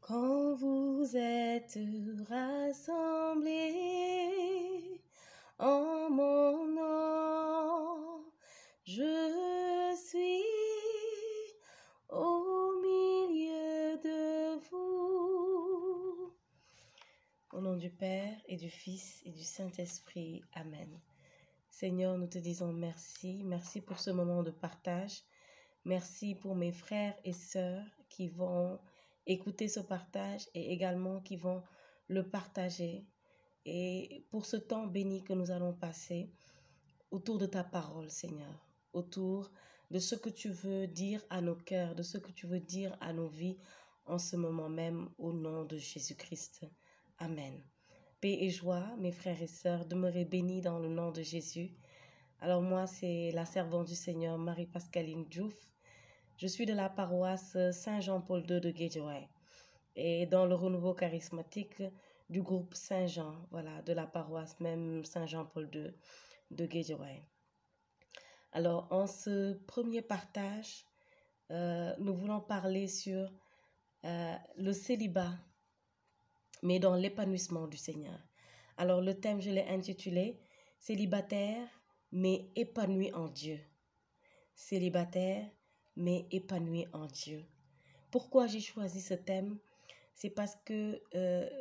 Quand vous êtes rassemblés en mon nom, je suis au milieu de vous. Au nom du Père et du Fils et du Saint-Esprit. Amen. Seigneur, nous te disons merci. Merci pour ce moment de partage. Merci pour mes frères et sœurs qui vont écouter ce partage et également qui vont le partager. Et pour ce temps béni que nous allons passer autour de ta parole, Seigneur, autour de ce que tu veux dire à nos cœurs, de ce que tu veux dire à nos vies en ce moment même, au nom de Jésus-Christ. Amen. Paix et joie, mes frères et sœurs, demeurez bénis dans le nom de Jésus. Alors moi, c'est la servante du Seigneur, Marie-Pascaline Diouf. Je suis de la paroisse Saint-Jean-Paul II de Guédiawaye et dans le renouveau charismatique du groupe Saint-Jean, voilà, de la paroisse même Saint-Jean-Paul II de Guédiawaye. Alors, en ce premier partage, nous voulons parler sur le célibat, mais dans l'épanouissement du Seigneur. Alors, le thème, je l'ai intitulé « Célibataire, mais épanoui en Dieu ». Célibataire, mais épanoui en Dieu. Pourquoi j'ai choisi ce thème? C'est parce que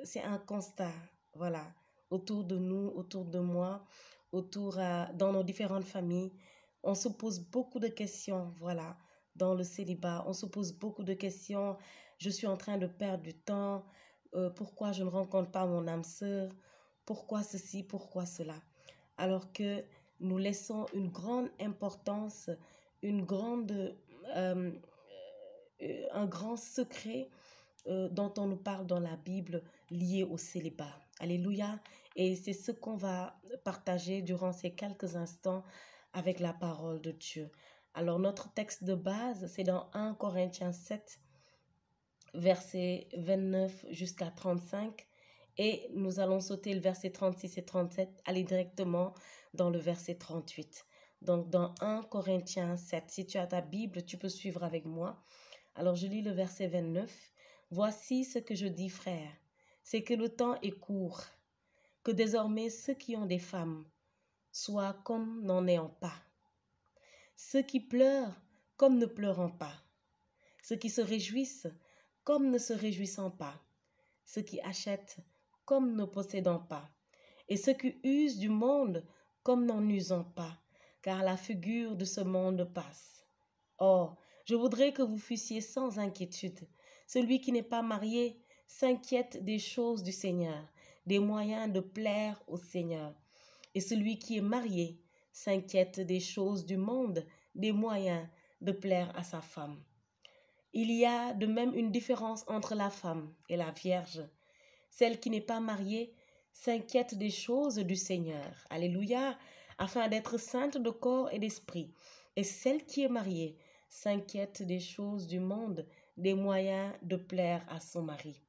c'est un constat, voilà, autour de nous, autour de moi, dans nos différentes familles. On se pose beaucoup de questions, voilà, dans le célibat. On se pose beaucoup de questions. Je suis en train de perdre du temps. Pourquoi je ne rencontre pas mon âme sœur? Pourquoi ceci? Pourquoi cela? Alors que nous laissons une grande importance, un grand secret dont on nous parle dans la Bible lié au célibat. Alléluia. Et c'est ce qu'on va partager durant ces quelques instants avec la parole de Dieu. Alors notre texte de base, c'est dans 1 Corinthiens 7, versets 29 jusqu'à 35. Et nous allons sauter le verset 36 et 37, aller directement dans le verset 38. Donc dans 1 Corinthiens 7, si tu as ta Bible, tu peux suivre avec moi. Alors je lis le verset 29. Voici ce que je dis, frères, c'est que le temps est court, que désormais ceux qui ont des femmes soient comme n'en ayant pas, ceux qui pleurent comme ne pleurant pas, ceux qui se réjouissent comme ne se réjouissant pas, ceux qui achètent comme ne possédant pas, et ceux qui usent du monde comme n'en usant pas, car la figure de ce monde passe. Or, je voudrais que vous fussiez sans inquiétude. Celui qui n'est pas marié s'inquiète des choses du Seigneur, des moyens de plaire au Seigneur. Et celui qui est marié s'inquiète des choses du monde, des moyens de plaire à sa femme. Il y a de même une différence entre la femme et la vierge. Celle qui n'est pas mariée s'inquiète des choses du Seigneur. Alléluia, afin d'être sainte de corps et d'esprit. Et celle qui est mariée s'inquiète des choses du monde, des moyens de plaire à son mari.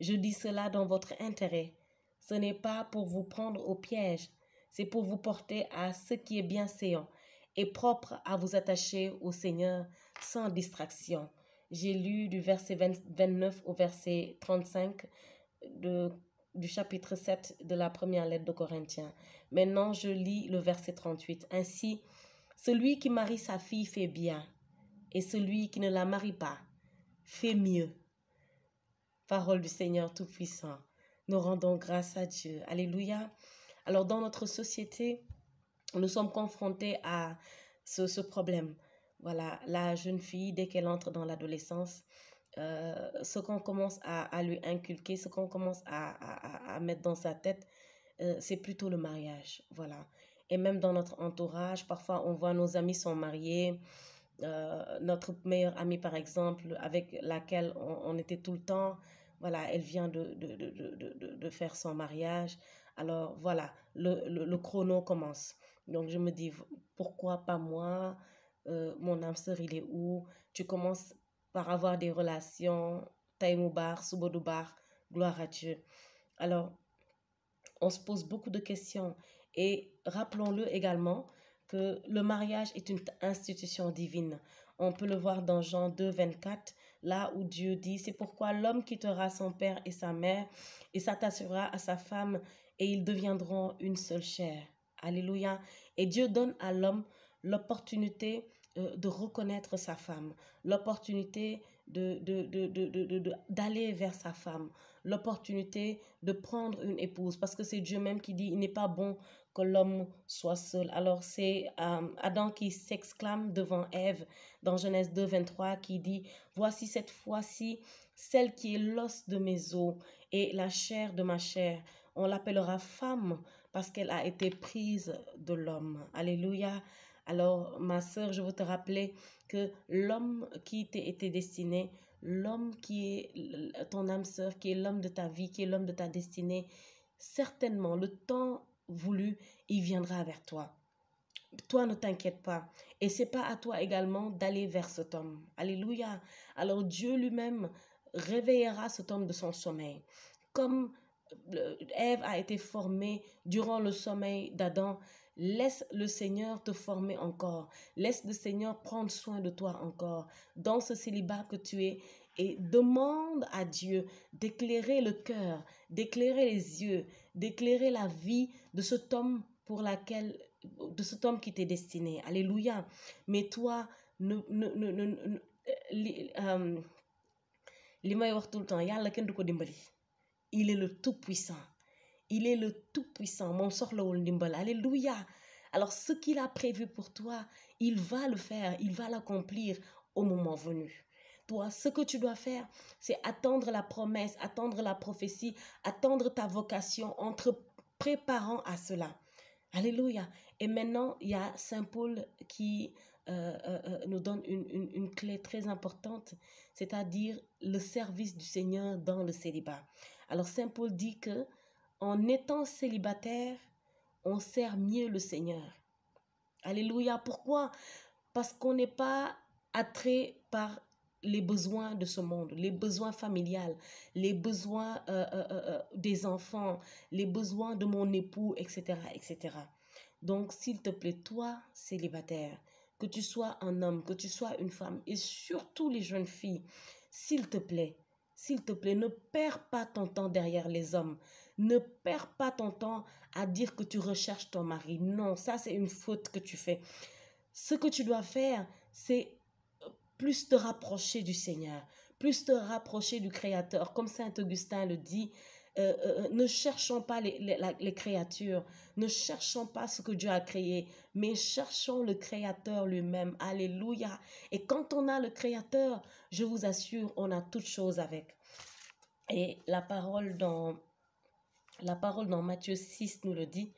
Je dis cela dans votre intérêt. Ce n'est pas pour vous prendre au piège, c'est pour vous porter à ce qui est bienséant et propre à vous attacher au Seigneur sans distraction. J'ai lu du verset 29 au verset 35 du chapitre 7 de la première lettre de Corinthiens. Maintenant, je lis le verset 38. Ainsi, celui qui marie sa fille fait bien, et celui qui ne la marie pas fait mieux. Parole du Seigneur Tout-Puissant. Nous rendons grâce à Dieu. Alléluia. Alors, dans notre société, nous sommes confrontés à ce problème. Voilà, la jeune fille, dès qu'elle entre dans l'adolescence, ce qu'on commence à lui inculquer, ce qu'on commence à mettre dans sa tête, c'est plutôt le mariage. Voilà. Et même dans notre entourage, parfois on voit nos amis sont mariés. Notre meilleure amie, par exemple, avec laquelle on était tout le temps, voilà, elle vient de faire son mariage. Alors voilà, le chrono commence. Donc je me dis, pourquoi pas moi? Mon âme sœur, il est où? Tu commences par avoir des relations, taïmoubar, soubodoubar, gloire à Dieu. Alors, on se pose beaucoup de questions. Et rappelons-le également que le mariage est une institution divine. On peut le voir dans Jean 2, 24, là où Dieu dit, c'est pourquoi l'homme quittera son père et sa mère et s'attachera à sa femme et ils deviendront une seule chair. Alléluia. Et Dieu donne à l'homme l'opportunité de reconnaître sa femme, l'opportunité d'aller vers sa femme, l'opportunité de prendre une épouse, parce que c'est Dieu même qui dit, il n'est pas bon que l'homme soit seul. Alors c'est Adam qui s'exclame devant Ève dans Genèse 2, 23, qui dit, voici cette fois-ci celle qui est l'os de mes os et la chair de ma chair. On l'appellera femme parce qu'elle a été prise de l'homme. Alléluia. Alors, ma sœur, je veux te rappeler que l'homme qui t'a été destiné, l'homme qui est ton âme sœur, qui est l'homme de ta vie, qui est l'homme de ta destinée, certainement, le temps voulu, il viendra vers toi. Toi, ne t'inquiète pas. Et c'est pas à toi également d'aller vers cet homme. Alléluia. Alors, Dieu lui-même réveillera cet homme de son sommeil. Comme Ève a été formée durant le sommeil d'Adam, laisse le Seigneur te former encore. Laisse le Seigneur prendre soin de toi encore dans ce célibat que tu es et demande à Dieu d'éclairer le cœur, d'éclairer les yeux, d'éclairer la vie de cet homme de cet homme qui t'est destiné. Alléluia. Mais toi, li may wax tout le temps, yàlla kenn du ko dimbali. Il est le tout-puissant. Il est le tout-puissant. Moom soxlawul ndimbal. Alléluia. Alors, ce qu'il a prévu pour toi, il va le faire. Il va l'accomplir au moment venu. Toi, ce que tu dois faire, c'est attendre la promesse, attendre la prophétie, attendre ta vocation en te préparant à cela. Alléluia. Et maintenant, il y a Saint Paul qui nous donne une clé très importante, c'est-à-dire le service du Seigneur dans le célibat. Alors Saint Paul dit que en étant célibataire, on sert mieux le Seigneur. Alléluia. Pourquoi? Parce qu'on n'est pas attrait par les besoins de ce monde, les besoins familiales, les besoins des enfants, les besoins de mon époux, etc., etc. Donc, s'il te plaît, toi, célibataire, que tu sois un homme, que tu sois une femme, et surtout les jeunes filles, s'il te plaît, ne perds pas ton temps derrière les hommes. Ne perds pas ton temps à dire que tu recherches ton mari. Non, ça c'est une faute que tu fais. Ce que tu dois faire, c'est plus te rapprocher du Seigneur, plus te rapprocher du Créateur. Comme Saint Augustin le dit, ne cherchons pas les créatures, ne cherchons pas ce que Dieu a créé, mais cherchons le Créateur lui-même. Alléluia. Et quand on a le Créateur, je vous assure, on a toutes choses avec. Et la parole dans Matthieu 6 nous le dit,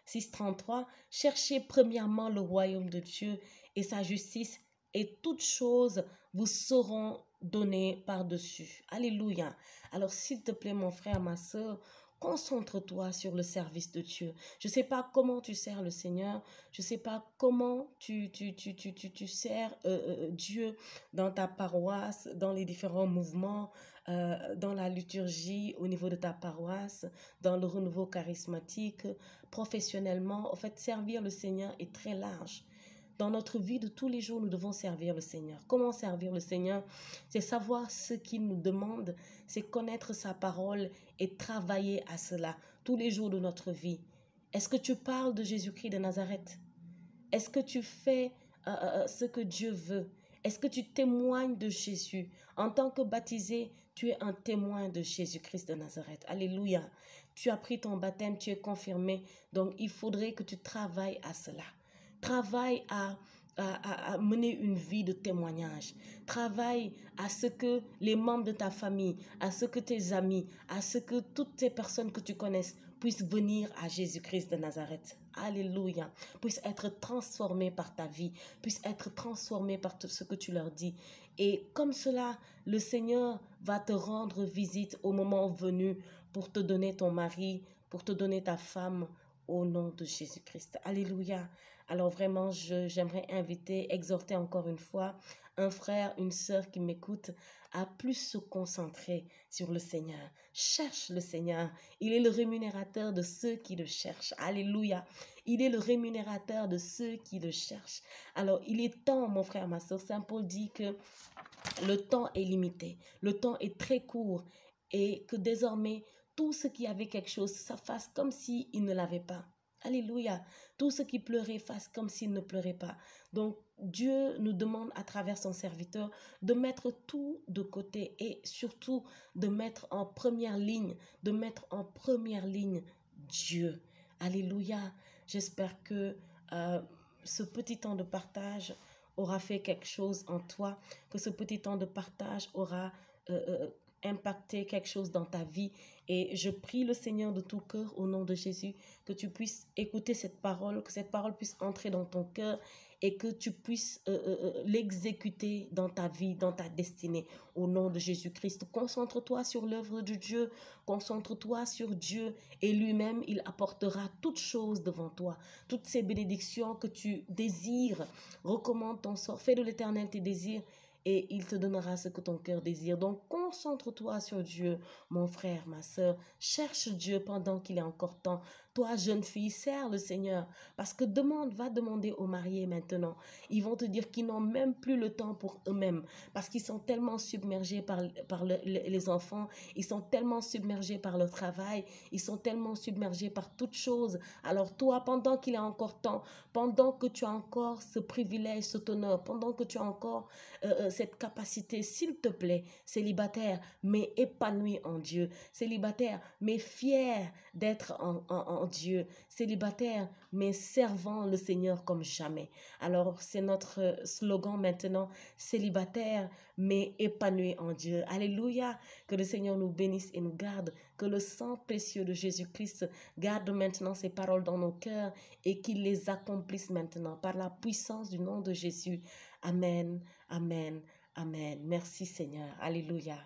6,33, cherchez premièrement le royaume de Dieu et sa justice, et toutes choses vous seront données par-dessus. Alléluia. Alors s'il te plaît mon frère, ma soeur, concentre-toi sur le service de Dieu. Je ne sais pas comment tu sers le Seigneur. Je ne sais pas comment tu sers Dieu dans ta paroisse, dans les différents mouvements, dans la liturgie au niveau de ta paroisse, dans le renouveau charismatique, professionnellement. En fait, servir le Seigneur est très large. Dans notre vie de tous les jours, nous devons servir le Seigneur. Comment servir le Seigneur? C'est savoir ce qu'il nous demande, c'est connaître sa parole et travailler à cela tous les jours de notre vie. Est-ce que tu parles de Jésus-Christ de Nazareth? Est-ce que tu fais ce que Dieu veut? Est-ce que tu témoignes de Jésus? En tant que baptisé, tu es un témoin de Jésus-Christ de Nazareth. Alléluia. Tu as pris ton baptême, tu es confirmé. Donc, il faudrait que tu travailles à cela. Travaille à mener une vie de témoignage. Travaille à ce que les membres de ta famille, à ce que tes amis, à ce que toutes ces personnes que tu connaisses puissent venir à Jésus-Christ de Nazareth. Alléluia. Puissent être transformés par ta vie, puissent être transformés par tout ce que tu leur dis. Et comme cela, le Seigneur va te rendre visite au moment venu pour te donner ton mari, pour te donner ta femme au nom de Jésus-Christ. Alléluia. Alors vraiment, j'aimerais inviter, exhorter encore une fois un frère, une sœur qui m'écoute à plus se concentrer sur le Seigneur. Cherche le Seigneur. Il est le rémunérateur de ceux qui le cherchent. Alléluia. Il est le rémunérateur de ceux qui le cherchent. Alors, il est temps, mon frère, ma soeur. Saint Paul dit que le temps est limité. Le temps est très court. Et que désormais, tout ce qui avait quelque chose, ça fasse comme s'il ne l'avait pas. Alléluia. Tout ce qui pleurait fasse comme s'il ne pleurait pas. Donc, Dieu nous demande à travers son serviteur de mettre tout de côté et surtout de mettre en première ligne, Dieu. Alléluia. J'espère que ce petit temps de partage aura fait quelque chose en toi, que ce petit temps de partage aura impacté quelque chose dans ta vie. Et je prie le Seigneur de tout cœur au nom de Jésus que tu puisses écouter cette parole, que cette parole puisse entrer dans ton cœur et que tu puisses l'exécuter dans ta vie, dans ta destinée, au nom de Jésus-Christ. Concentre-toi sur l'œuvre de Dieu, concentre-toi sur Dieu et lui-même, il apportera toutes choses devant toi, toutes ces bénédictions que tu désires. Recommande ton sort, fais de l'Éternel tes désirs et il te donnera ce que ton cœur désire. Donc, concentre-toi sur Dieu, mon frère, ma soeur. Cherche Dieu pendant qu'il est encore temps. Toi, jeune fille, sers le Seigneur. Parce que va demander aux mariés maintenant. Ils vont te dire qu'ils n'ont même plus le temps pour eux-mêmes. Parce qu'ils sont tellement submergés par les enfants. Ils sont tellement submergés par le travail. Ils sont tellement submergés par toutes choses. Alors toi, pendant qu'il est encore temps, pendant que tu as encore ce privilège, cet honneur, pendant que tu as encore cette capacité, s'il te plaît, célibataire, mais épanoui en Dieu, célibataire, mais fier d'être en Dieu, célibataire, mais servant le Seigneur comme jamais. Alors, c'est notre slogan maintenant, célibataire, mais épanoui en Dieu. Alléluia, que le Seigneur nous bénisse et nous garde, que le sang précieux de Jésus-Christ garde maintenant ces paroles dans nos cœurs et qu'il les accomplisse maintenant par la puissance du nom de Jésus. Amen, amen, amen. Merci Seigneur. Alléluia.